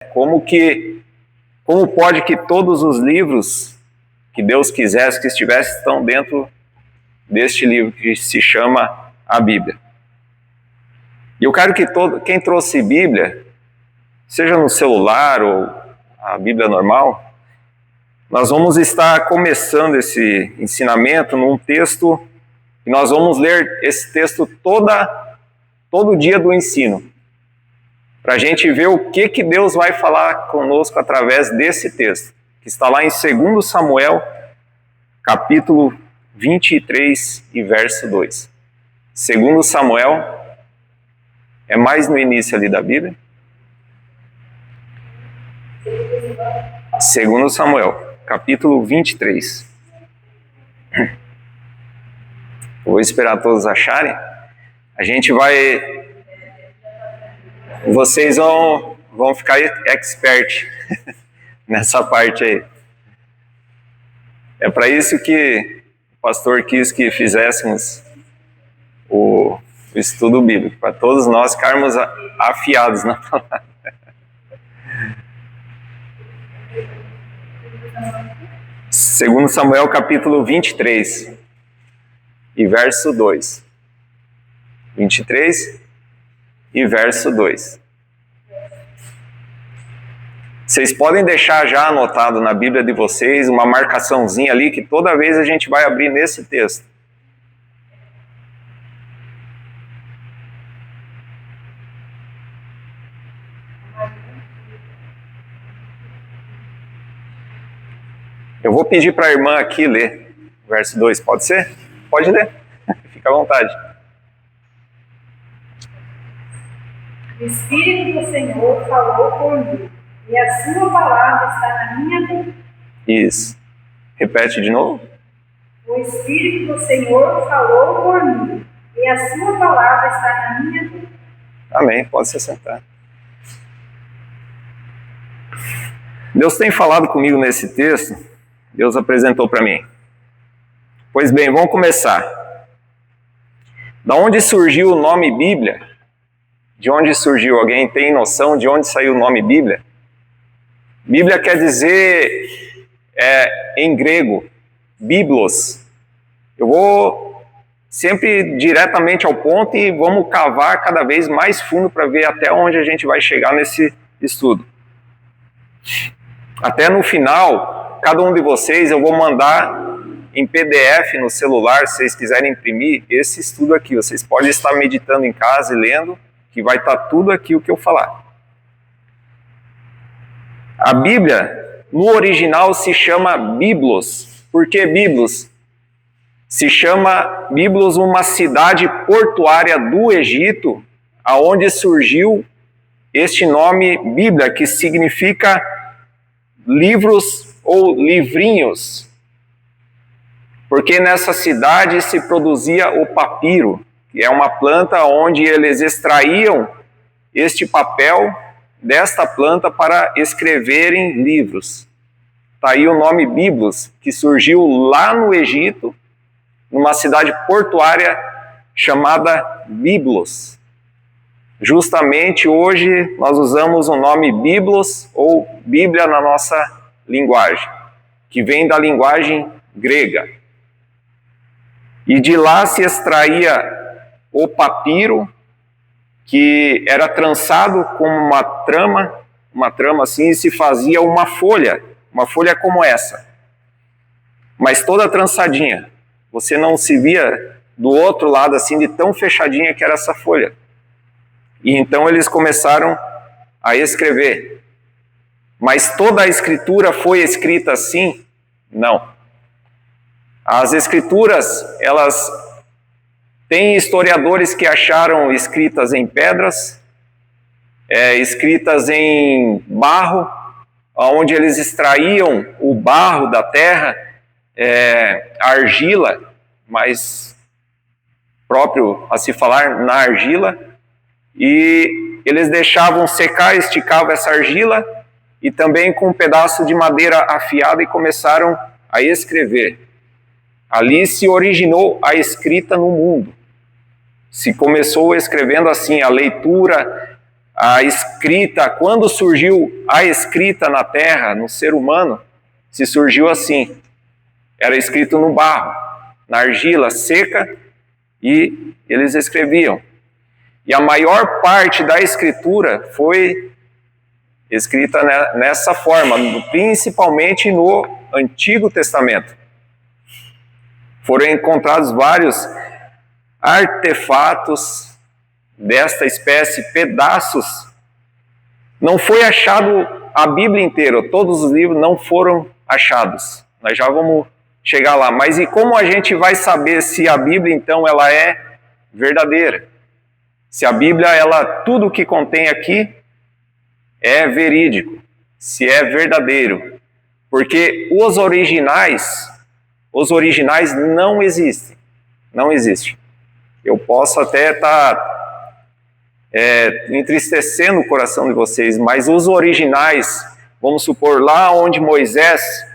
Como pode que todos os livros que Deus quisesse que estivessem estão dentro deste livro que se chama a Bíblia? E eu quero que quem trouxe Bíblia, seja no celular ou a Bíblia normal, nós vamos estar começando esse ensinamento num texto, e nós vamos ler esse texto todo dia do ensino, para a gente ver o que Deus vai falar conosco através desse texto, que está lá em 2 Samuel, capítulo 23 e verso 2. 2 Samuel, é mais no início ali da Bíblia. 2 Samuel, capítulo 23. Vou esperar todos acharem. A gente vai... Vocês vão ficar expert nessa parte aí. É para isso que o pastor quis que fizéssemos o estudo bíblico, para todos nós ficarmos afiados na palavra. 2 Samuel capítulo 23 e verso 2. 23 e verso 2. Vocês podem deixar já anotado na Bíblia de vocês uma marcaçãozinha ali que toda vez a gente vai abrir nesse texto. Eu vou pedir para a irmã aqui ler o verso 2, pode ser? Pode ler, fica à vontade. O Espírito do Senhor falou por mim, e a sua palavra está na minha boca. Isso. Repete de novo. O Espírito do Senhor falou por mim, e a sua palavra está na minha boca. Amém, pode se sentar. Deus tem falado comigo nesse texto, Deus apresentou para mim. Pois bem, vamos começar. Da onde surgiu o nome Bíblia? De onde surgiu? Alguém tem noção de onde saiu o nome Bíblia? Bíblia quer dizer, em grego, biblos. Eu vou sempre diretamente ao ponto e vamos cavar cada vez mais fundo para ver até onde a gente vai chegar nesse estudo. Até no final, cada um de vocês, eu vou mandar em PDF no celular, se vocês quiserem imprimir, esse estudo aqui. Vocês podem estar meditando em casa e lendo, que vai estar tudo aqui o que eu falar. A Bíblia, no original, se chama Biblos. Por que Biblos? Se chama Biblos uma cidade portuária do Egito, aonde surgiu este nome Bíblia, que significa livros ou livrinhos. Porque nessa cidade se produzia o papiro, que é uma planta onde eles extraíam este papel desta planta para escreverem livros. Está aí o nome Biblos, que surgiu lá no Egito, numa cidade portuária chamada Biblos. Justamente hoje nós usamos o nome Biblos ou Bíblia na nossa linguagem, que vem da linguagem grega. E de lá se extraía o papiro, que era trançado com uma trama assim, e se fazia uma folha como essa, mas toda trançadinha. Você não se via do outro lado assim, de tão fechadinha que era essa folha. E então eles começaram a escrever. Mas toda a escritura foi escrita assim? Não. As escrituras, elas têm historiadores que acharam escritas em pedras, escritas em barro, onde eles extraíam o barro da terra, argila, mais próprio a se falar na argila, e eles deixavam secar, esticavam essa argila, e também com um pedaço de madeira afiada, e começaram a escrever. Ali se originou a escrita no mundo. Se começou escrevendo assim, a leitura, a escrita, quando surgiu a escrita na terra, no ser humano, se surgiu assim. Era escrito no barro, na argila seca, e eles escreviam. E a maior parte da escritura foi escrita nessa forma, principalmente no Antigo Testamento. Foram encontrados vários artefatos desta espécie, pedaços. Não foi achado a Bíblia inteira, todos os livros não foram achados. Nós já vamos chegar lá. Mas e como a gente vai saber se a Bíblia, então, ela é verdadeira? Se a Bíblia, tudo o que contém aqui é verídico, se é verdadeiro. Porque os originais não existem. Não existem. Eu posso até estar entristecendo o coração de vocês, mas os originais, vamos supor, lá onde Moisés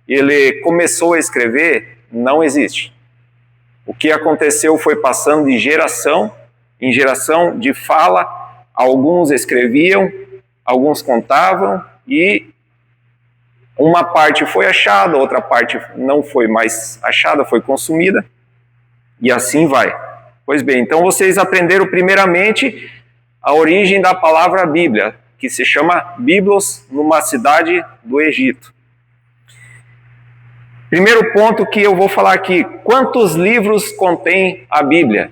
ele começou a escrever, não existe. O que aconteceu foi passando de geração em geração, de fala, alguns escreviam, alguns contavam, e uma parte foi achada, outra parte não foi mais achada, foi consumida, e assim vai. Pois bem, então vocês aprenderam primeiramente a origem da palavra Bíblia, que se chama Biblos, numa cidade do Egito. Primeiro ponto que eu vou falar aqui, quantos livros contém a Bíblia?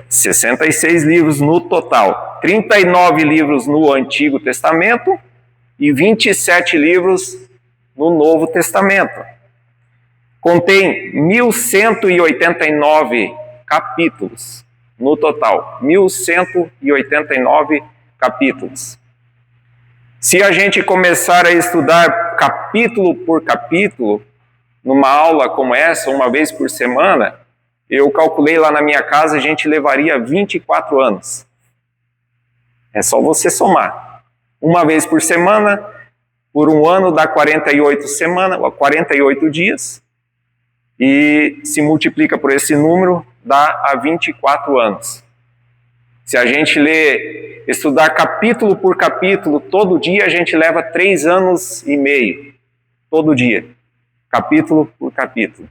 66 livros no total, 39 livros no Antigo Testamento e 27 livros no Novo Testamento. Contém 1189 capítulos no total, 1189 capítulos. Se a gente começar a estudar capítulo por capítulo, numa aula como essa, uma vez por semana, eu calculei lá na minha casa, a gente levaria 24 anos. É só você somar. Uma vez por semana, por um ano dá 48 semanas, 48 dias, e se multiplica por esse número, dá a 24 anos. Se a gente estudar capítulo por capítulo, todo dia a gente leva 3 anos e meio. Todo dia. Capítulo por capítulo.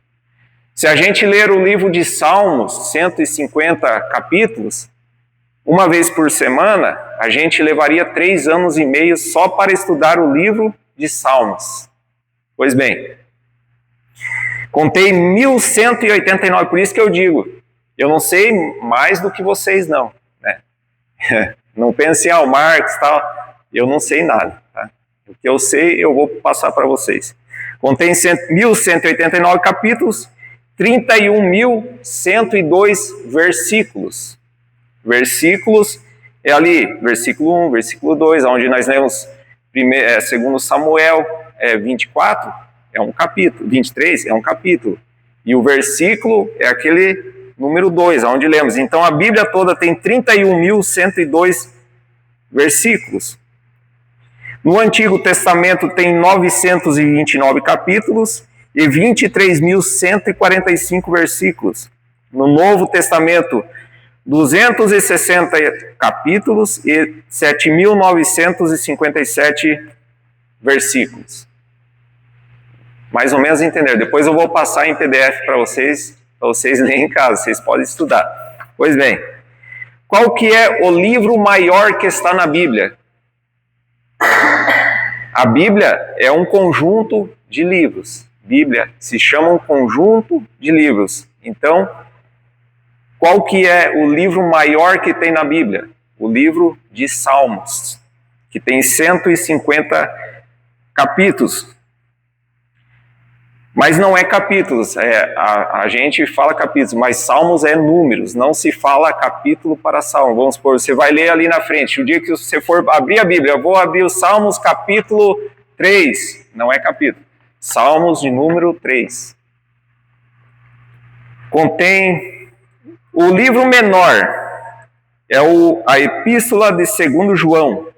Se a gente ler o livro de Salmos, 150 capítulos, uma vez por semana, a gente levaria 3 anos e meio só para estudar o livro de Salmos. Pois bem, contei 1189, por isso que eu digo, eu não sei mais do que vocês não. Né? Não pensem, o Marcos tal, eu não sei nada. Tá? O que eu sei, eu vou passar para vocês. Contém 1189 capítulos, 31.102 versículos. Versículos é ali, versículo 1, versículo 2, onde nós lemos segundo Samuel 24, é um capítulo, 23 é um capítulo. E o versículo é aquele número 2, onde lemos. Então a Bíblia toda tem 31.102 versículos. No Antigo Testamento tem 929 capítulos e 23.145 versículos. No Novo Testamento, 260 capítulos e 7.957 versículos. Mais ou menos entenderam. Depois eu vou passar em PDF para vocês lerem em casa, vocês podem estudar. Pois bem, qual que é o livro maior que está na Bíblia? A Bíblia é um conjunto de livros. Bíblia se chama um conjunto de livros. Então, qual que é o livro maior que tem na Bíblia? O livro de Salmos, que tem 150 capítulos. Mas não é capítulos, a gente fala capítulos, mas Salmos é números, não se fala capítulo para Salmo. Vamos supor, você vai ler ali na frente, o dia que você for abrir a Bíblia, eu vou abrir os Salmos capítulo 3, não é capítulo, Salmos de número 3. Contém o livro menor, é a Epístola de 2 João,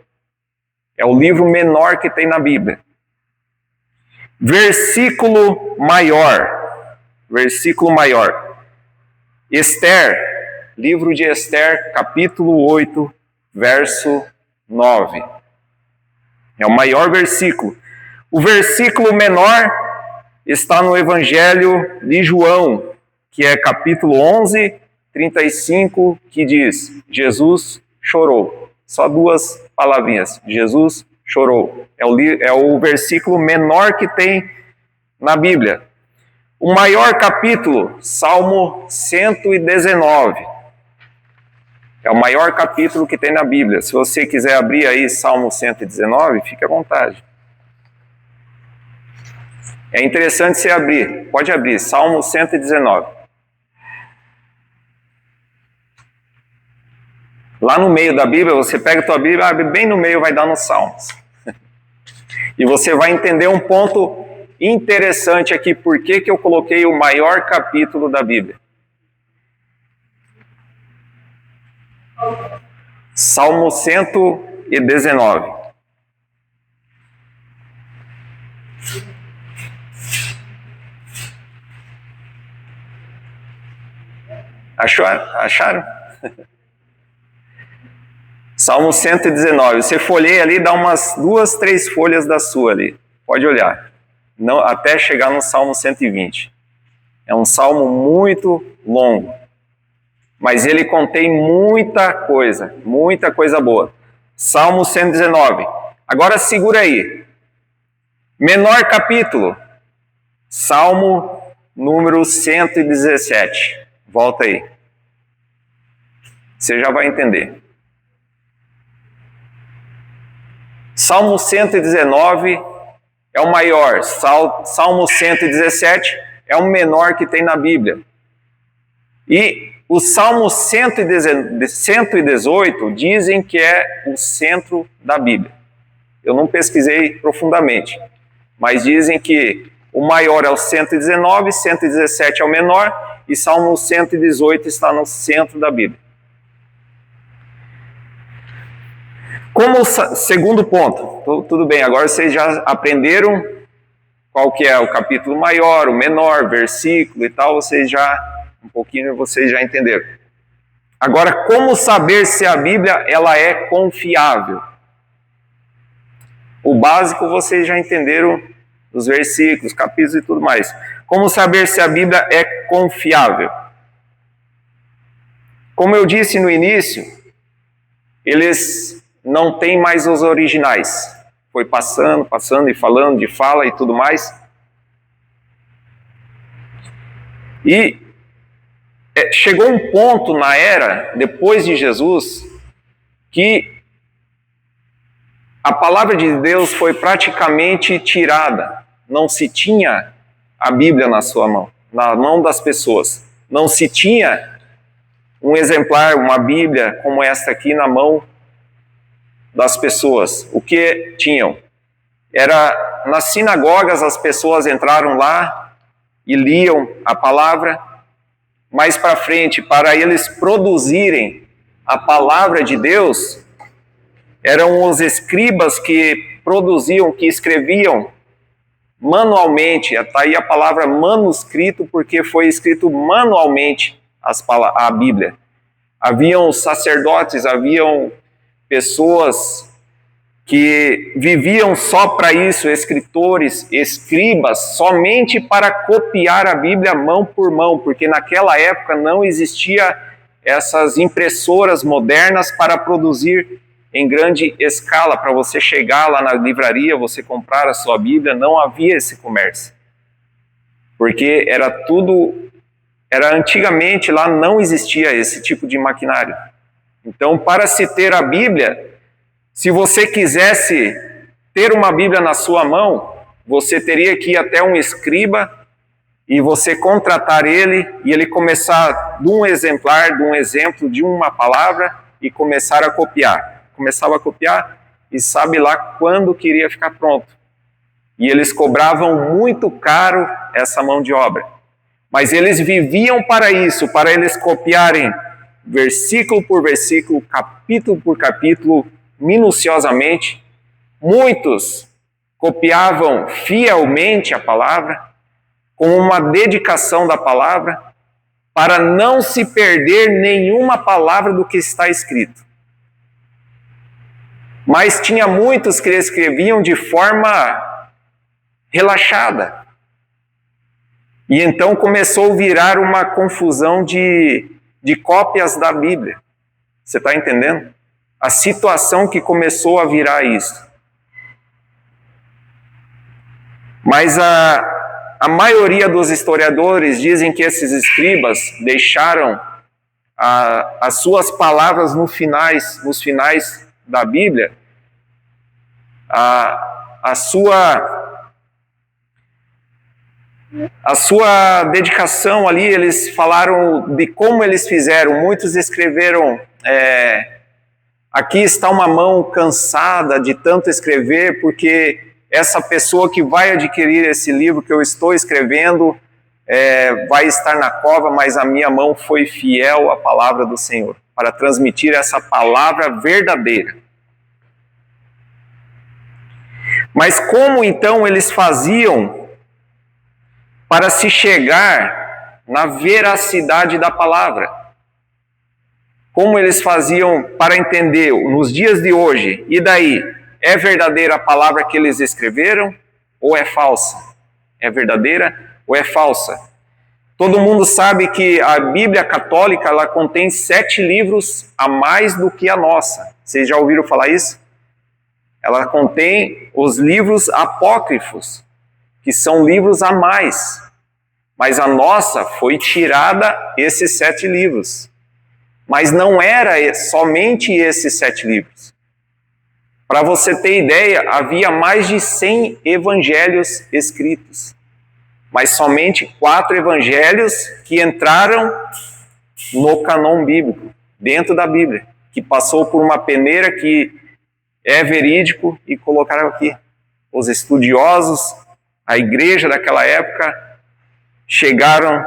é o livro menor que tem na Bíblia. Versículo maior. Esther, livro de Esther, capítulo 8, verso 9. É o maior versículo. O versículo menor está no Evangelho de João, que é capítulo 11, 35, que diz: Jesus chorou. Só duas palavrinhas. Jesus chorou. É o versículo menor que tem na Bíblia. O maior capítulo, Salmo 119. É o maior capítulo que tem na Bíblia. Se você quiser abrir aí Salmo 119, fique à vontade. É interessante você abrir. Pode abrir, Salmo 119. Lá no meio da Bíblia, você pega a tua Bíblia, abre bem no meio, vai dar nos Salmos. E você vai entender um ponto interessante aqui, por que eu coloquei o maior capítulo da Bíblia. Salmo 119. Acharam? Salmo 119. Você folheia ali, dá umas 2, 3 folhas da sua ali. Pode olhar. Não, até chegar no Salmo 120. É um salmo muito longo. Mas ele contém muita coisa boa. Salmo 119. Agora segura aí. Menor capítulo. Salmo número 117. Volta aí. Você já vai entender. Salmo 119 é o maior. Salmo 117 é o menor que tem na Bíblia. E o Salmo 118 dizem que é o centro da Bíblia. Eu não pesquisei profundamente, mas dizem que o maior é o 119, 117 é o menor e Salmo 118 está no centro da Bíblia. Como segundo ponto, tudo bem, agora vocês já aprenderam qual que é o capítulo maior, o menor, versículo e tal, vocês já entenderam. Agora, como saber se a Bíblia ela é confiável? O básico vocês já entenderam dos versículos, capítulos e tudo mais. Como saber se a Bíblia é confiável? Como eu disse no início, eles não têm mais os originais. Foi passando e falando de fala e tudo mais. E chegou um ponto na era, depois de Jesus, que a palavra de Deus foi praticamente tirada. Não se tinha a Bíblia na sua mão, na mão das pessoas. Não se tinha um exemplar, uma Bíblia como esta aqui na mão das pessoas. O que tinham? Era nas sinagogas, as pessoas entraram lá e liam a palavra. Mais para frente, para eles produzirem a palavra de Deus, eram os escribas que produziam, que escreviam manualmente. Está aí a palavra manuscrito, porque foi escrito manualmente a Bíblia. Haviam sacerdotes, haviam pessoas que viviam só para isso, escritores, escribas, somente para copiar a Bíblia mão por mão, porque naquela época não existia essas impressoras modernas para produzir em grande escala, para você chegar lá na livraria, você comprar a sua Bíblia, não havia esse comércio. Porque antigamente lá não existia esse tipo de maquinário. Então, para se ter a Bíblia, se você quisesse ter uma Bíblia na sua mão, você teria que ir até um escriba e você contratar ele e ele começar de um exemplar, de um exemplo, de uma palavra e começar a copiar. Começava a copiar e sabe lá quando queria ficar pronto. E eles cobravam muito caro essa mão de obra. Mas eles viviam para isso, para eles copiarem versículo por versículo, capítulo por capítulo, minuciosamente. Muitos copiavam fielmente a palavra, com uma dedicação da palavra, para não se perder nenhuma palavra do que está escrito. Mas tinha muitos que escreviam de forma relaxada. E então começou a virar uma confusão de cópias da Bíblia. Você está entendendo? A situação que começou a virar isso. Mas a maioria dos historiadores dizem que esses escribas deixaram as suas palavras nos finais da Bíblia, a sua dedicação ali. Eles falaram de como eles fizeram. Muitos escreveram, aqui está uma mão cansada de tanto escrever, porque essa pessoa que vai adquirir esse livro que eu estou escrevendo vai estar na cova, mas a minha mão foi fiel à palavra do Senhor, para transmitir essa palavra verdadeira. Mas como então eles faziam para se chegar na veracidade da palavra? Como eles faziam para entender nos dias de hoje? E daí? É verdadeira a palavra que eles escreveram ou é falsa? É verdadeira ou é falsa? Todo mundo sabe que a Bíblia católica ela contém 7 livros a mais do que a nossa. Vocês já ouviram falar isso? Ela contém os livros apócrifos, que são livros a mais. Mas a nossa foi tirada esses 7 livros. Mas não era somente esses 7 livros. Para você ter ideia, havia mais de 100 evangelhos escritos. Mas somente 4 evangelhos que entraram no canon bíblico, dentro da Bíblia, que passou por uma peneira que é verídico e colocaram aqui. Os estudiosos, a igreja daquela época, chegaram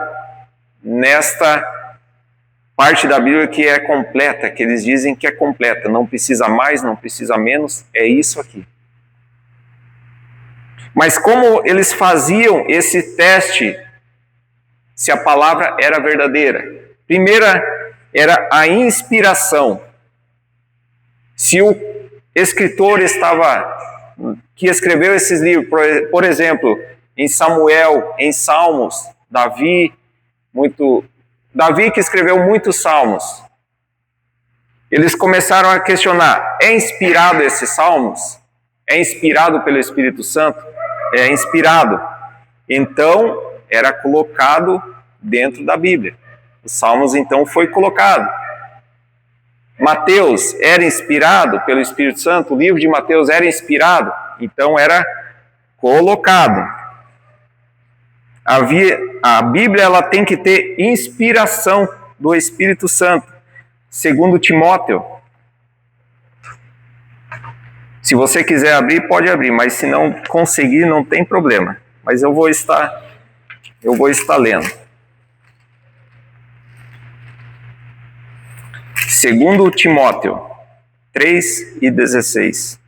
nesta parte da Bíblia que é completa, que eles dizem que é completa, não precisa mais, não precisa menos, é isso aqui. Mas como eles faziam esse teste, se a palavra era verdadeira? Primeira era a inspiração. Se o escritor que escreveu esses livros, por exemplo, em Samuel, em Salmos, Davi que escreveu muitos salmos, eles começaram a questionar: é inspirado esses salmos? É inspirado pelo Espírito Santo? É inspirado. Então, era colocado dentro da Bíblia. Os salmos, então, foi colocado. Mateus era inspirado pelo Espírito Santo? O livro de Mateus era inspirado? Então, era colocado. A Bíblia ela tem que ter inspiração do Espírito Santo, segundo Timóteo. Se você quiser abrir, pode abrir, mas se não conseguir, não tem problema. Mas eu vou estar lendo. Segundo Timóteo 3:16.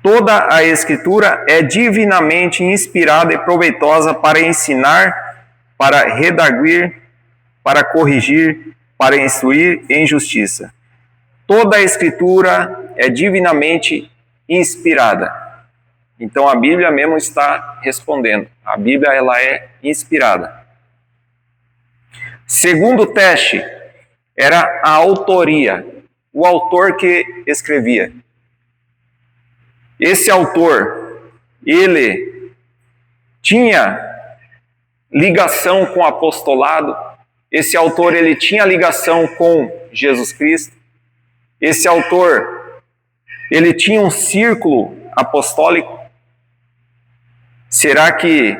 Toda a Escritura é divinamente inspirada e proveitosa para ensinar, para redarguir, para corrigir, para instruir em justiça. Toda a Escritura é divinamente inspirada. Então a Bíblia mesmo está respondendo. A Bíblia ela é inspirada. Segundo teste era a autoria. O autor que escrevia. Esse autor, ele tinha ligação com o apostolado. Esse autor, ele tinha ligação com Jesus Cristo. Esse autor, ele tinha um círculo apostólico. Será que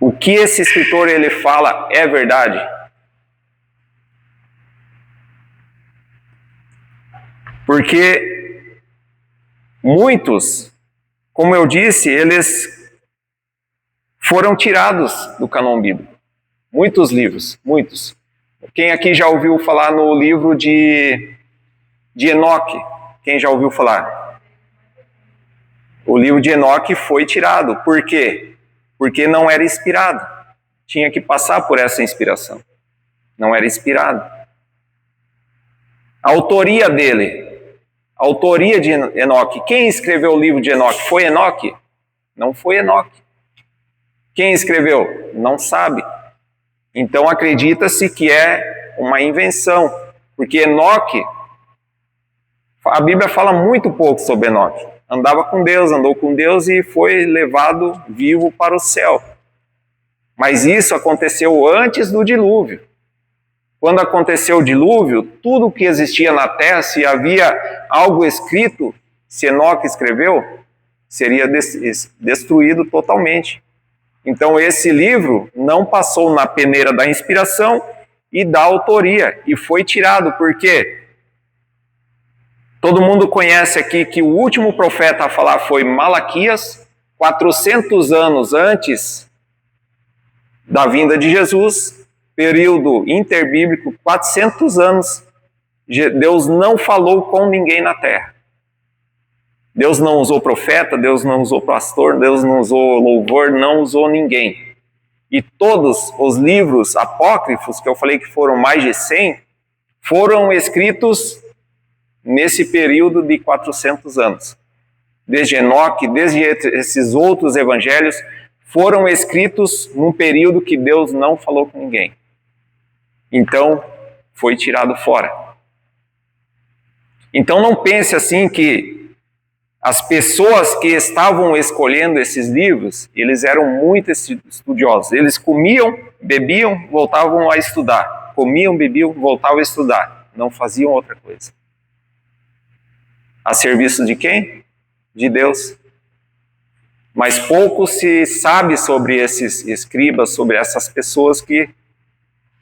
o que esse escritor ele fala é verdade? Porque muitos, como eu disse, eles foram tirados do cânon bíblico. Muitos livros, muitos. Quem aqui já ouviu falar no livro de Enoque? Quem já ouviu falar? O livro de Enoque foi tirado. Por quê? Porque não era inspirado. Tinha que passar por essa inspiração. Não era inspirado. A autoria dele, a autoria de Enoque. Quem escreveu o livro de Enoque? Foi Enoque? Não foi Enoque. Quem escreveu? Não sabe. Então acredita-se que é uma invenção, porque Enoque, a Bíblia fala muito pouco sobre Enoque. Andava com Deus, andou com Deus e foi levado vivo para o céu. Mas isso aconteceu antes do dilúvio. Quando aconteceu o dilúvio, tudo que existia na terra, se havia algo escrito, se Enoque escreveu, seria destruído totalmente. Então esse livro não passou na peneira da inspiração e da autoria, e foi tirado, porque todo mundo conhece aqui que o último profeta a falar foi Malaquias, 400 anos antes da vinda de Jesus, período interbíblico, 400 anos, Deus não falou com ninguém na terra. Deus não usou profeta, Deus não usou pastor, Deus não usou louvor, não usou ninguém. E todos os livros apócrifos, que eu falei que foram mais de 100, foram escritos nesse período de 400 anos. Desde Enoque, desde esses outros evangelhos, foram escritos num período que Deus não falou com ninguém. Então, foi tirado fora. Então não pense assim que as pessoas que estavam escolhendo esses livros, eles eram muito estudiosos. Eles comiam, bebiam, voltavam a estudar. Comiam, bebiam, voltavam a estudar. Não faziam outra coisa. A serviço de quem? De Deus. Mas pouco se sabe sobre esses escribas, sobre essas pessoas que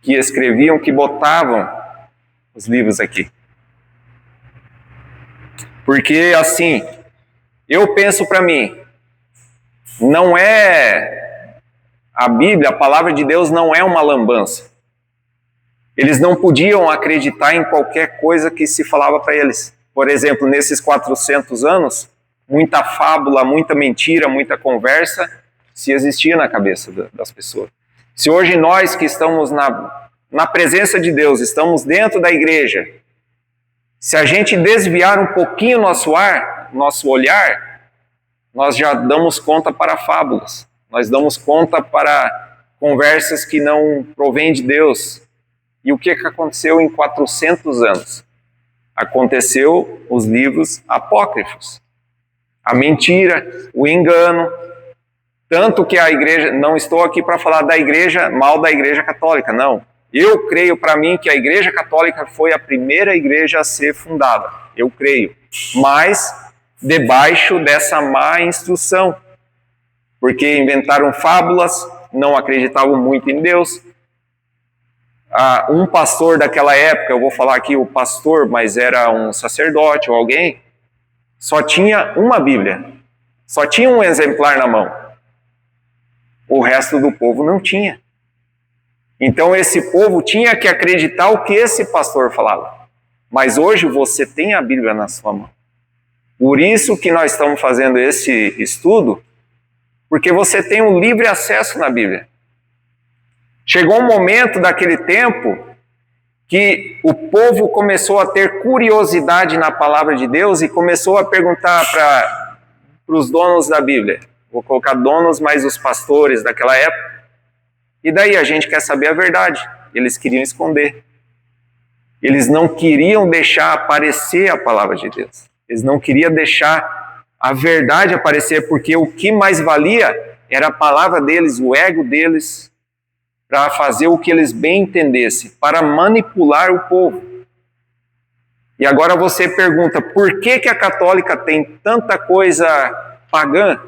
escreviam, que botavam os livros aqui. Porque, assim, eu penso para mim, não é a Bíblia, a palavra de Deus não é uma lambança. Eles não podiam acreditar em qualquer coisa que se falava para eles. Por exemplo, nesses 400 anos, muita fábula, muita mentira, muita conversa se existia na cabeça das pessoas. Se hoje nós que estamos na presença de Deus, estamos dentro da igreja, se a gente desviar um pouquinho nosso olhar, nós já damos conta para fábulas, nós damos conta para conversas que não provêm de Deus. E o que aconteceu em 400 anos? Aconteceu os livros apócrifos. A mentira, o engano, tanto que a igreja, não estou aqui para falar da igreja, mal da igreja católica, não. Eu creio para mim que a igreja católica foi a primeira igreja a ser fundada, eu creio, mas debaixo dessa má instrução, porque inventaram fábulas, não acreditavam muito em Deus. Um pastor daquela época, eu vou falar aqui o pastor, mas era um sacerdote ou alguém, só tinha uma Bíblia, só tinha um exemplar na mão. O resto do povo não tinha. Então esse povo tinha que acreditar o que esse pastor falava. Mas hoje você tem a Bíblia na sua mão. Por isso que nós estamos fazendo esse estudo, porque você tem um livre acesso na Bíblia. Chegou um momento daquele tempo que o povo começou a ter curiosidade na palavra de Deus e começou a perguntar para os donos da Bíblia. Vou colocar donos, mas os pastores daquela época. E daí a gente quer saber a verdade. Eles queriam esconder. Eles não queriam deixar aparecer a palavra de Deus. Eles não queriam deixar a verdade aparecer, porque o que mais valia era a palavra deles, o ego deles, para fazer o que eles bem entendessem, para manipular o povo. E agora você pergunta, por que a católica tem tanta coisa pagã?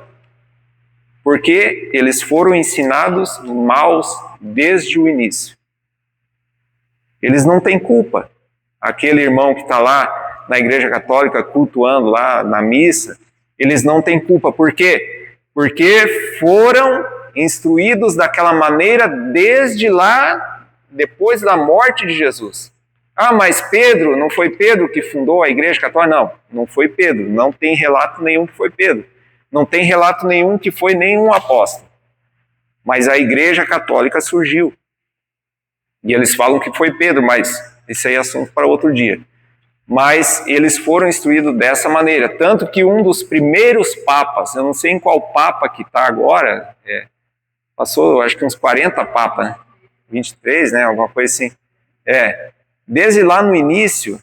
Porque eles foram ensinados maus desde o início. Eles não têm culpa. Aquele irmão que está lá na igreja católica cultuando lá na missa, eles não têm culpa. Por quê? Porque foram instruídos daquela maneira desde lá, depois da morte de Jesus. Ah, mas Pedro, não foi Pedro que fundou a igreja católica? Não, não foi Pedro. Não tem relato nenhum que foi Pedro. Não tem relato nenhum que foi nenhum apóstolo. Mas a igreja católica surgiu. E eles falam que foi Pedro, mas isso aí é assunto para outro dia. mas eles foram instruídos dessa maneira. Tanto que um dos primeiros papas, eu não sei em qual papa que está agora, passou acho que uns 40 papas, né? 23, né? Alguma coisa assim. Desde lá no início,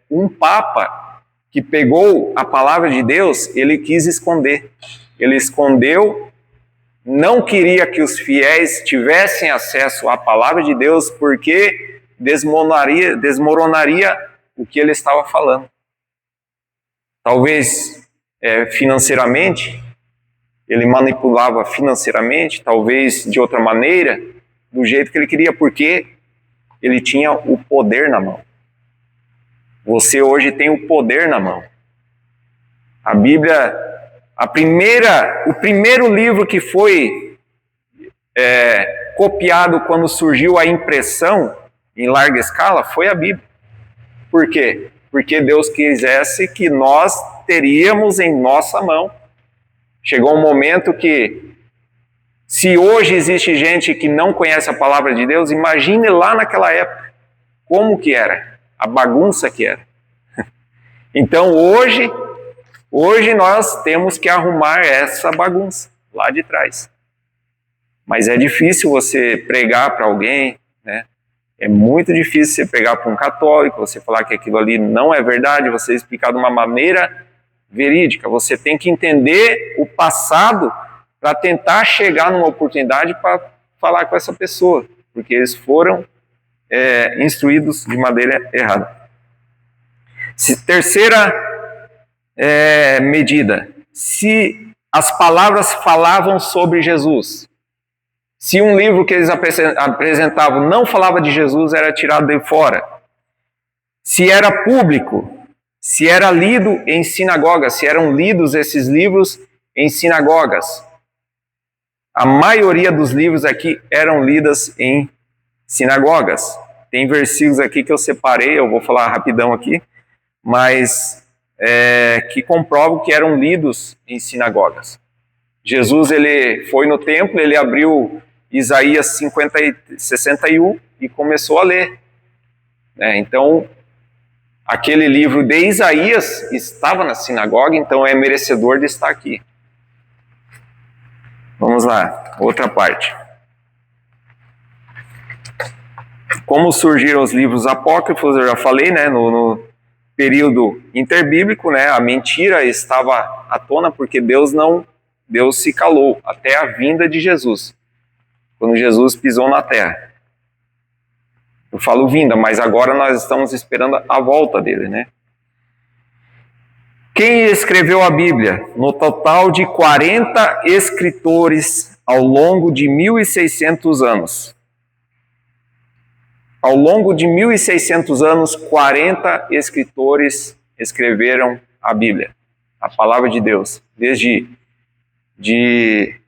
um papa que pegou a palavra de Deus, ele quis esconder. Ele escondeu, não queria que os fiéis tivessem acesso à palavra de Deus, porque desmoronaria o que ele estava falando. Talvez financeiramente, ele manipulava financeiramente, talvez de outra maneira, do jeito que ele queria, porque ele tinha o poder na mão. Você hoje tem o poder na mão. A Bíblia, o primeiro livro que foi copiado quando surgiu a impressão em larga escala foi a Bíblia. Por quê? Porque Deus quisesse que nós teríamos em nossa mão. Chegou um momento que, se hoje existe gente que não conhece a palavra de Deus, imagine lá naquela época como que era, a bagunça que era. Então hoje nós temos que arrumar essa bagunça lá de trás. Mas é difícil você pregar para alguém, né? É muito difícil você pregar para um católico, você falar que aquilo ali não é verdade, você explicar de uma maneira verídica. Você tem que entender o passado para tentar chegar numa oportunidade para falar com essa pessoa, porque eles foram instruídos de maneira errada. Terceira medida: se as palavras falavam sobre Jesus, se um livro que eles apresentavam não falava de Jesus, era tirado de fora. Se era público, se era lido em sinagogas, se eram lidos esses livros em sinagogas. A maioria dos livros aqui eram lidos em sinagogas. Tem versículos aqui que eu separei, eu vou falar rapidão aqui, mas que comprovam que eram lidos em sinagogas. Jesus, ele foi no templo, ele abriu Isaías 61 e começou a ler. Então, aquele livro de Isaías estava na sinagoga, então é merecedor de estar aqui. Vamos lá, outra parte. Como surgiram os livros apócrifos, eu já falei, né, no período interbíblico, né, a mentira estava à tona porque Deus se calou até a vinda de Jesus, quando Jesus pisou na terra. Eu falo vinda, mas agora nós estamos esperando a volta dele, né? Quem escreveu a Bíblia? No total de 40 escritores ao longo de 1.600 anos. Ao longo de 1.600 anos, 40 escritores escreveram a Bíblia, a palavra de Deus, desde de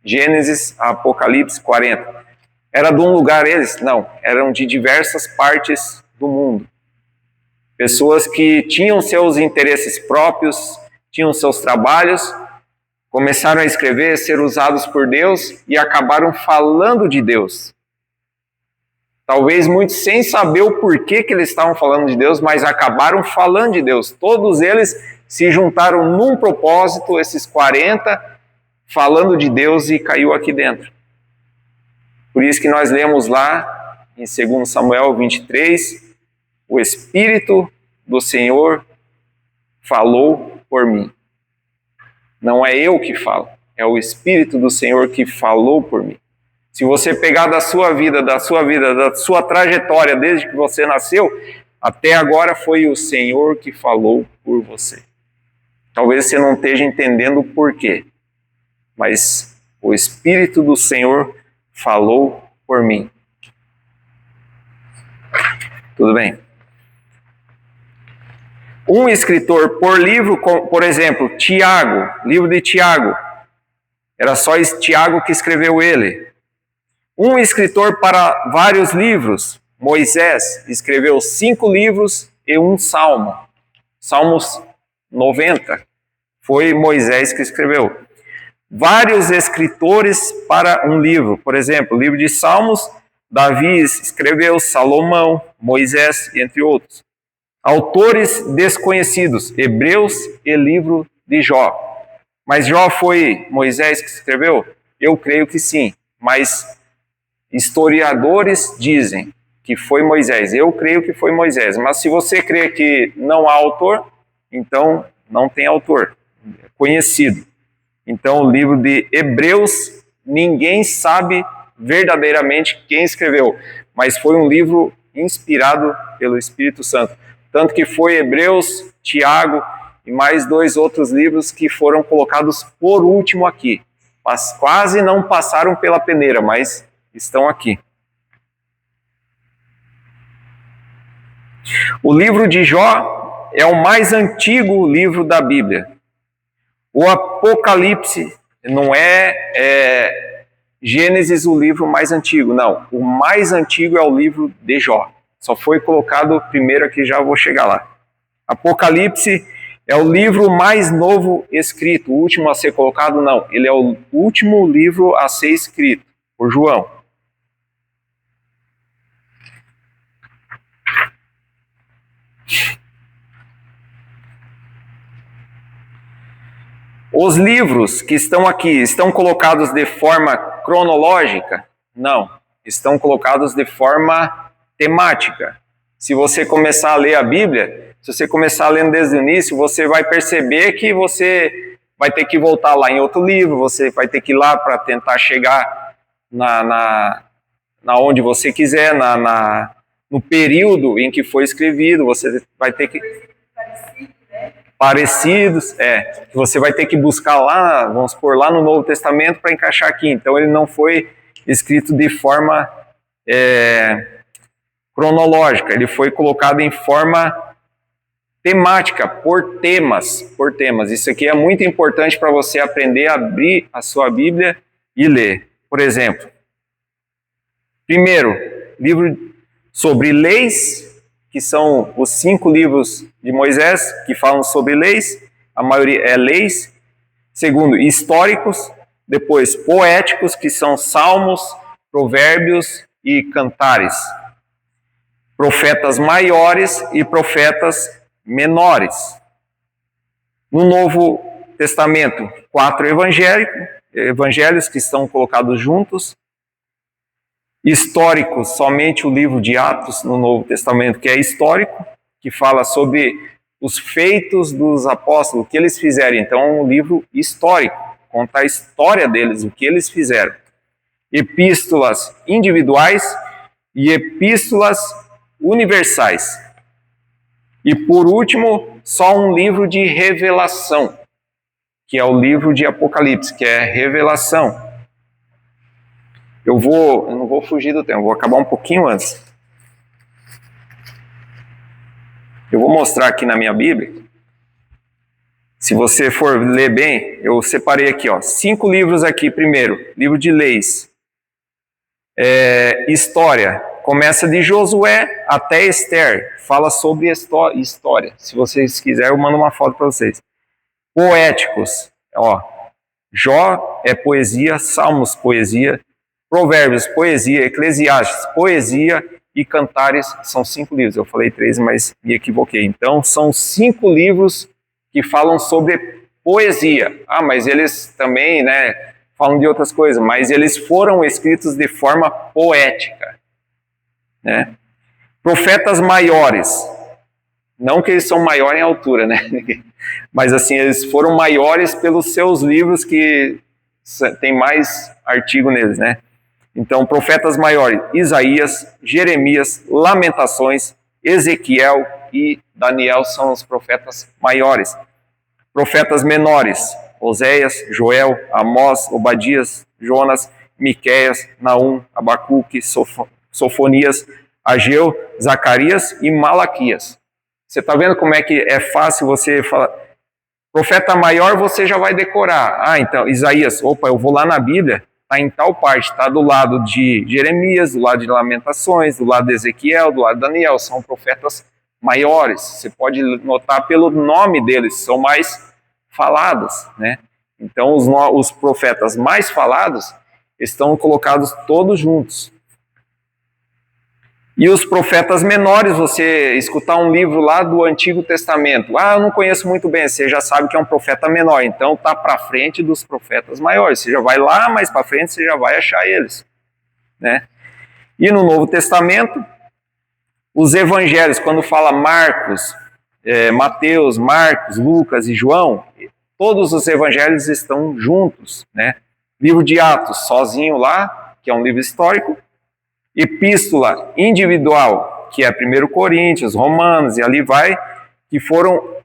Gênesis a Apocalipse, 40. Era de um lugar eles? Não, eram de diversas partes do mundo. Pessoas que tinham seus interesses próprios, tinham seus trabalhos, começaram a escrever, ser usados por Deus e acabaram falando de Deus. Talvez muitos sem saber o porquê que eles estavam falando de Deus, mas acabaram falando de Deus. Todos eles se juntaram num propósito, esses 40, falando de Deus, e caiu aqui dentro. Por isso que nós lemos lá em 2 Samuel 23, o Espírito do Senhor falou por mim. Não é eu que falo, é o Espírito do Senhor que falou por mim. Se você pegar da sua vida, da sua trajetória, desde que você nasceu, até agora foi o Senhor que falou por você. Talvez você não esteja entendendo o porquê, mas o Espírito do Senhor falou por mim. Tudo bem? Um escritor por livro, por exemplo, Tiago, livro de Tiago, era só Tiago que escreveu ele. Um escritor para vários livros, Moisés, escreveu 5 livros e um salmo. Salmos 90, foi Moisés que escreveu. Vários escritores para um livro, por exemplo, o livro de Salmos, Davi escreveu, Salomão, Moisés, entre outros. Autores desconhecidos, Hebreus e livro de Jó. Mas Jó foi Moisés que escreveu? Eu creio que sim, mas historiadores dizem que foi Moisés. Eu creio que foi Moisés, mas se você crê que não há autor, então não tem autor conhecido. Então o livro de Hebreus, ninguém sabe verdadeiramente quem escreveu, mas foi um livro inspirado pelo Espírito Santo. Tanto que foi Hebreus, Tiago e mais 2 outros livros que foram colocados por último aqui. Mas quase não passaram pela peneira, mas estão aqui. O livro de Jó é o mais antigo livro da Bíblia. O Apocalipse não é Gênesis o livro mais antigo, não. O mais antigo é o livro de Jó. Só foi colocado primeiro aqui, já vou chegar lá. Apocalipse é o livro mais novo escrito. O último a ser colocado, não. Ele é o último livro a ser escrito por João. Os livros que estão aqui estão colocados de forma cronológica? Não. Estão colocados de forma temática. Se você começar a ler a Bíblia, se você começar lendo desde o início, você vai perceber que você vai ter que voltar lá em outro livro, você vai ter que ir lá para tentar chegar na onde você quiser, no período em que foi escrevido, você vai ter que... Parecidos, você vai ter que buscar lá, vamos supor, lá no Novo Testamento para encaixar aqui. Então ele não foi escrito de forma cronológica, ele foi colocado em forma temática, por temas. Isso aqui é muito importante para você aprender a abrir a sua Bíblia e ler. Por exemplo, primeiro, livro sobre leis, que são os 5 livros de Moisés, que falam sobre leis, a maioria é leis. Segundo, históricos, depois poéticos, que são salmos, provérbios e cantares. Profetas maiores e profetas menores. No Novo Testamento, 4 evangelhos que estão colocados juntos. Históricos, somente o livro de Atos no Novo Testamento, que é histórico, que fala sobre os feitos dos apóstolos, o que eles fizeram. Então, é um livro histórico, conta a história deles, o que eles fizeram. Epístolas individuais e epístolas universais. E por último, só um livro de revelação, que é o livro de Apocalipse, que é revelação. Eu não vou fugir do tempo, vou acabar um pouquinho antes. Eu vou mostrar aqui na minha Bíblia. Se você for ler bem, eu separei aqui, 5 livros aqui. Primeiro, livro de leis. História. Começa de Josué até Esther. Fala sobre história. Se vocês quiserem, eu mando uma foto para vocês. Poéticos. Jó é poesia, Salmos, poesia, Provérbios, poesia, Eclesiastes, poesia e Cantares, são 5 livros. Eu falei 3, mas me equivoquei. Então, são 5 livros que falam sobre poesia. Mas eles também, falam de outras coisas, mas eles foram escritos de forma poética. Profetas maiores, não que eles são maiores em altura, mas assim, eles foram maiores pelos seus livros que tem mais artigo neles, Então, profetas maiores, Isaías, Jeremias, Lamentações, Ezequiel e Daniel são os profetas maiores. Profetas menores, Oséias, Joel, Amós, Obadias, Jonas, Miqueias, Naum, Abacuque, Sofonias, Ageu, Zacarias e Malaquias. Você está vendo como é que é fácil você falar? Profeta maior você já vai decorar. Então, Isaías, eu vou lá na Bíblia, está em tal parte, está do lado de Jeremias, do lado de Lamentações, do lado de Ezequiel, do lado de Daniel, são profetas maiores. Você pode notar pelo nome deles, são mais falados, Então, os profetas mais falados estão colocados todos juntos. E os profetas menores, você escutar um livro lá do Antigo Testamento, eu não conheço muito bem, você já sabe que é um profeta menor, então tá para frente dos profetas maiores, você já vai lá mais para frente, você já vai achar eles, né? E no Novo Testamento, os evangelhos, quando fala Marcos, Mateus, Marcos, Lucas e João, todos os evangelhos estão juntos, né? Livro de Atos, sozinho lá, que é um livro histórico. Epístola individual, que é 1 Coríntios, Romanos e ali vai, que foram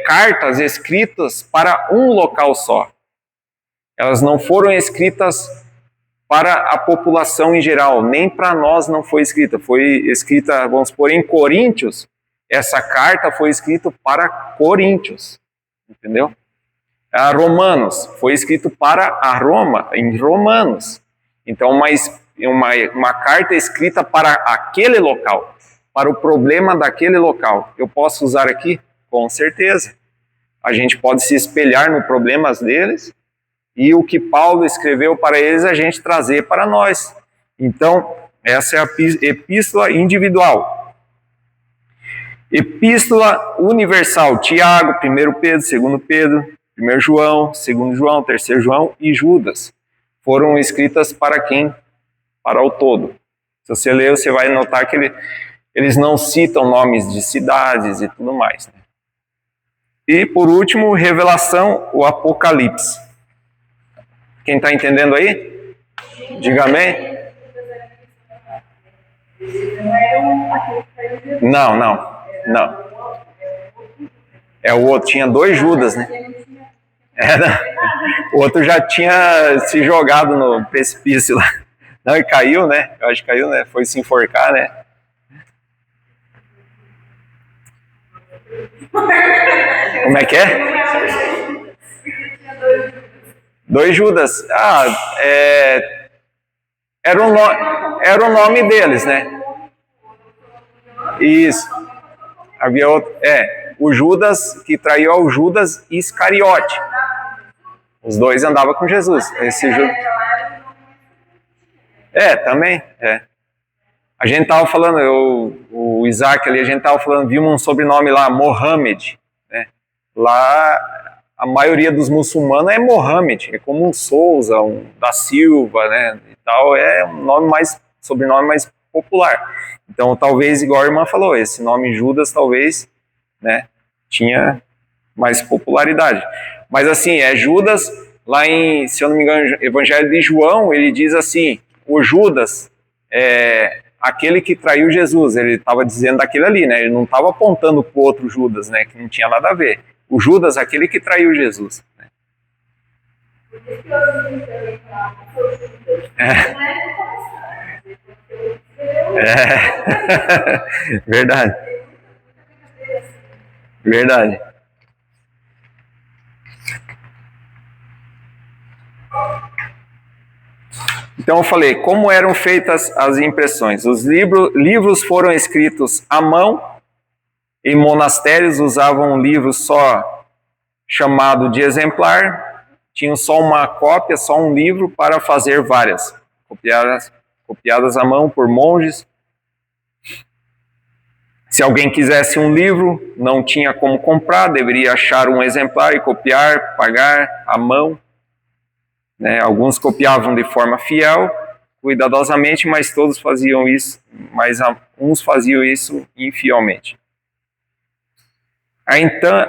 cartas escritas para um local só. Elas não foram escritas para a população em geral, nem para nós não foi escrita, vamos supor, em Coríntios, essa carta foi escrita para Coríntios, entendeu? A Romanos, foi escrito para a Roma, em Romanos. Então, uma carta escrita para aquele local, para o problema daquele local. Eu posso usar aqui? Com certeza. A gente pode se espelhar nos problemas deles e o que Paulo escreveu para eles a gente trazer para nós. Então, essa é a epístola individual. Epístola universal, Tiago, 1 Pedro, 2 Pedro, 1 João, 2 João, 3 João e Judas. Foram escritas para quem? Para o todo. Se você ler, você vai notar que eles não citam nomes de cidades e tudo mais, né? E, por último, Revelação, o Apocalipse. Quem está entendendo aí? Diga amém. Não. É o outro, tinha 2 Judas, né? O outro já tinha se jogado no precipício lá. Não, e caiu, né? Eu acho que caiu, né? Foi se enforcar, né? Como é que é? 2 Judas. Era o nome deles, né? Isso. Havia outro. O Judas que traiu ao Judas Iscariote. Os 2 andavam com Jesus. Esse Judas. Também. A gente estava falando, o Isaac ali, a gente estava falando, vimos um sobrenome lá, Mohamed, né? Lá, a maioria dos muçulmanos é Mohamed, é como um Souza, um da Silva, né? E tal, é um sobrenome mais popular. Então, talvez, igual a irmã falou, esse nome Judas, talvez, né, tinha mais popularidade. Mas assim, Judas, lá em, se eu não me engano, Evangelho de João, ele diz assim, o Judas aquele que traiu Jesus, ele estava dizendo daquele ali, né? Ele não estava apontando para o outro Judas, né? Que não tinha nada a ver. O Judas, aquele que traiu Jesus. Né? Verdade. Verdade. Então eu falei, como eram feitas as impressões? Os livros foram escritos à mão, em monastérios usavam um livro só chamado de exemplar, tinham só uma cópia, só um livro para fazer várias, copiadas à mão por monges. Se alguém quisesse um livro, não tinha como comprar, deveria achar um exemplar e copiar, pagar à mão. Né? Alguns copiavam de forma fiel, cuidadosamente, mas todos faziam isso, mas uns faziam isso infielmente.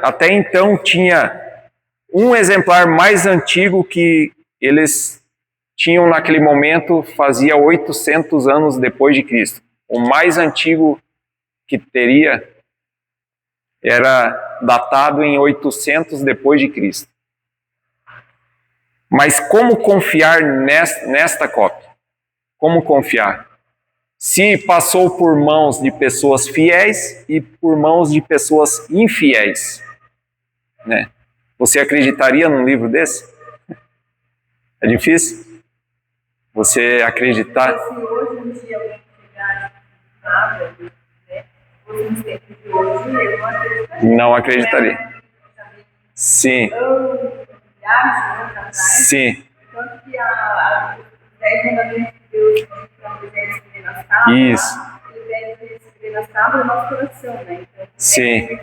Até então tinha um exemplar mais antigo que eles tinham naquele momento, fazia 800 anos depois de Cristo. O mais antigo que teria era datado em 800 depois de Cristo. Mas como confiar nesta cópia? Como confiar? Se passou por mãos de pessoas fiéis e por mãos de pessoas infiéis, né? Você acreditaria num livro desse? É difícil? Você acreditar? Se hoje em dia alguém chegar nada, né? Nos tempos de hoje, eu não acreditaria. Sim. Sim. Tanto que os 10 mandamentos de Deus para Moisés nas tábuas, isso. ele nas tábuas do nosso coração, né? Então, Sim.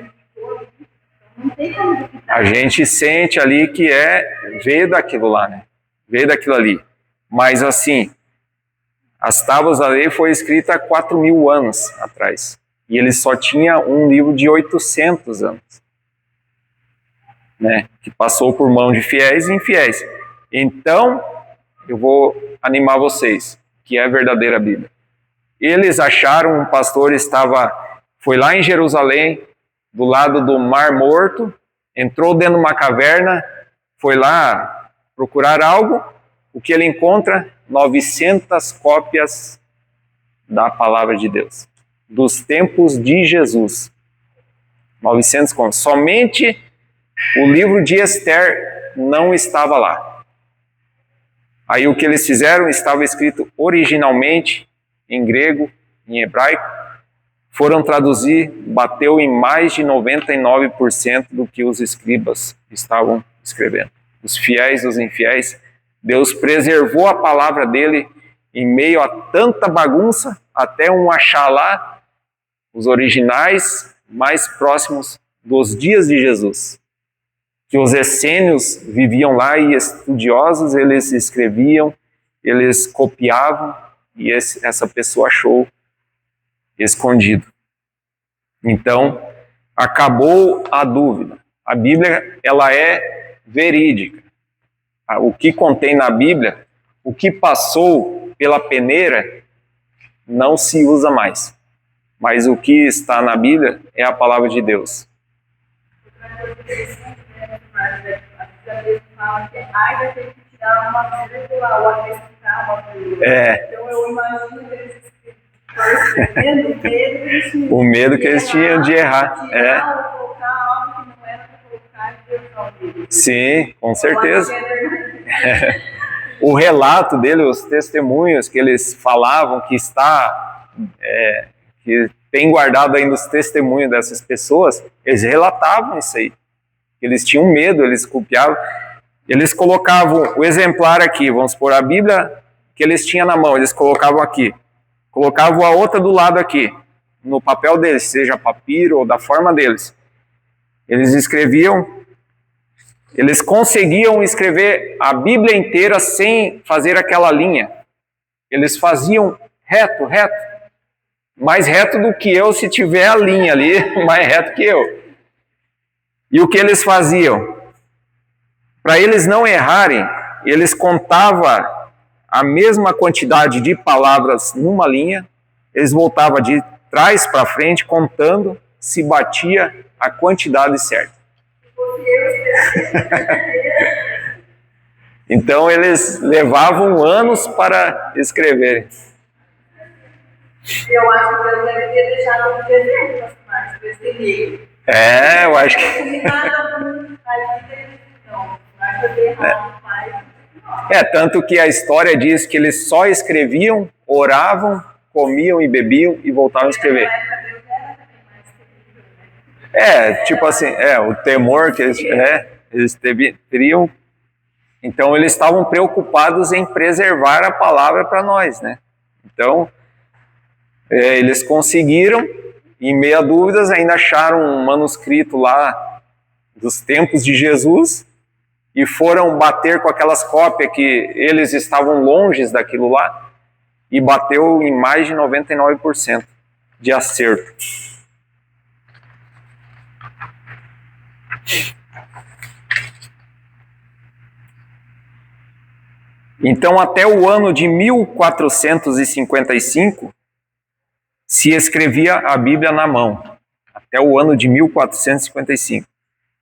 não tem como duvidar. A gente sente ali que veio daquilo lá, né? Veio daquilo ali. Mas assim, as tábuas da lei foi escrita há 4.000 anos atrás. E ele só tinha um livro de 800 anos, né? Que passou por mão de fiéis e infiéis. Então, eu vou animar vocês, que é a verdadeira Bíblia. Eles acharam, um pastor foi lá em Jerusalém, do lado do Mar Morto, entrou dentro de uma caverna, foi lá procurar algo, o que ele encontra? 900 cópias da palavra de Deus, dos tempos de Jesus. 900 cópias. Somente o livro de Esther não estava lá. Aí o que eles fizeram? Estava escrito originalmente em grego, em hebraico, foram traduzir, bateu em mais de 99% do que os escribas estavam escrevendo. Os fiéis, os infiéis, Deus preservou a palavra dele em meio a tanta bagunça, até um achar lá os originais mais próximos dos dias de Jesus. Que os essênios viviam lá e estudiosos, eles escreviam, eles copiavam, e essa pessoa achou escondido. Então, acabou a dúvida. A Bíblia, ela é verídica. O que contém na Bíblia, o que passou pela peneira, não se usa mais. Mas o que está na Bíblia é a palavra de Deus. Então eu imagino que eles o medo que eles tinham de errar. Colocar algo que não era para colocar e Deus não vive. Sim, com certeza. O relato dele, os testemunhos que eles falavam, que tem guardado ainda os testemunhos dessas pessoas, eles relatavam isso aí. Eles tinham medo, eles copiavam. Eles colocavam o exemplar aqui, vamos supor, a Bíblia que eles tinham na mão, eles colocavam aqui. Colocavam a outra do lado aqui, no papel deles, seja papiro ou da forma deles. Eles escreviam, eles conseguiam escrever a Bíblia inteira sem fazer aquela linha. Eles faziam reto, mais reto do que eu, se tiver a linha ali, mais reto que eu. E o que eles faziam? Para eles não errarem, eles contavam a mesma quantidade de palavras numa linha, eles voltavam de trás para frente, contando se batia a quantidade certa. Então eles levavam anos para escreverem. Eu acho que Deus deve ter deixado um desenho para as pessoas. Eu acho que... tanto que a história diz que eles só escreviam, oravam, comiam e bebiam e voltavam a escrever. Tipo assim, o temor que eles teriam. Então eles estavam preocupados em preservar a palavra para nós, né? Então, eles conseguiram, em meio a dúvidas, ainda acharam um manuscrito lá dos tempos de Jesus, e foram bater com aquelas cópias que eles estavam longe daquilo lá, e bateu em mais de 99% de acerto. Então, até o ano de 1455, se escrevia a Bíblia na mão. Até o ano de 1455.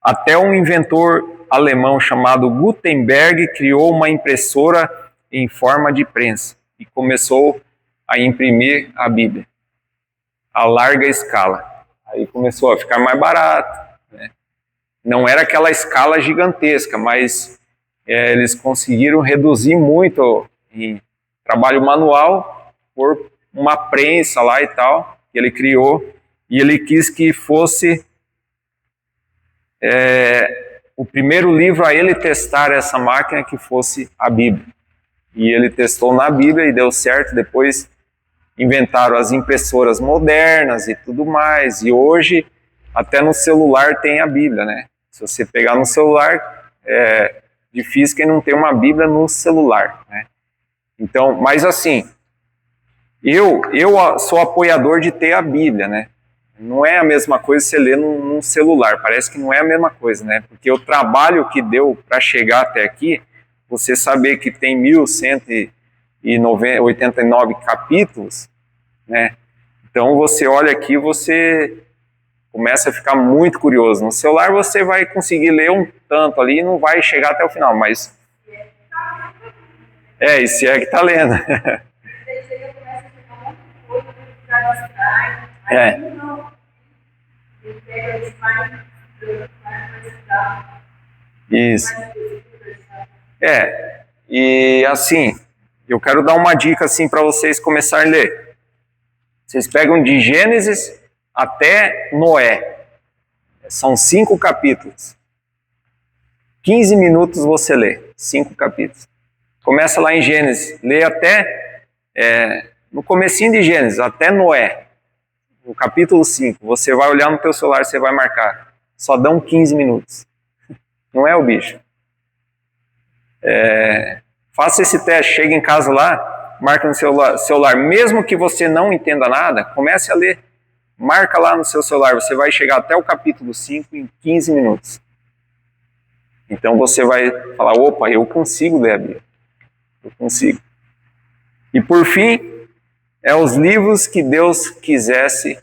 Até um inventor alemão chamado Gutenberg criou uma impressora em forma de prensa e começou a imprimir a Bíblia a larga escala. Aí começou a ficar mais barato, né? Não era aquela escala gigantesca, mas eles conseguiram reduzir muito em trabalho manual por uma prensa lá e tal, que ele criou, e ele quis que fosse o primeiro livro a ele testar essa máquina, que fosse a Bíblia. E ele testou na Bíblia e deu certo. Depois inventaram as impressoras modernas e tudo mais, e hoje até no celular tem a Bíblia, né? Se você pegar no celular, é difícil quem não tem uma Bíblia no celular, né? Então, mas assim, eu sou apoiador de ter a Bíblia, né? Não é a mesma coisa você ler num celular, parece que não é a mesma coisa, né? Porque o trabalho que deu para chegar até aqui, você saber que tem 1189 capítulos, né? Então você olha aqui, você começa a ficar muito curioso. No celular você vai conseguir ler um tanto ali e não vai chegar até o final, mas... e se é que tá lendo. Isso. E assim, eu quero dar uma dica assim para vocês começarem a ler. Vocês pegam de Gênesis até Noé. São 5 capítulos. 15 minutos você lê, 5 capítulos. Começa lá em Gênesis, lê até, no comecinho de Gênesis, até Noé, no capítulo 5. Você vai olhar no teu celular, você vai marcar. Só dão 15 minutos. Não é o bicho. Faça esse teste, chega em casa lá, marca no celular. Mesmo que você não entenda nada, comece a ler. Marca lá no seu celular, você vai chegar até o capítulo 5 em 15 minutos. Então você vai falar, opa, eu consigo ler a Bíblia. Eu consigo. E por fim, os livros que Deus quisesse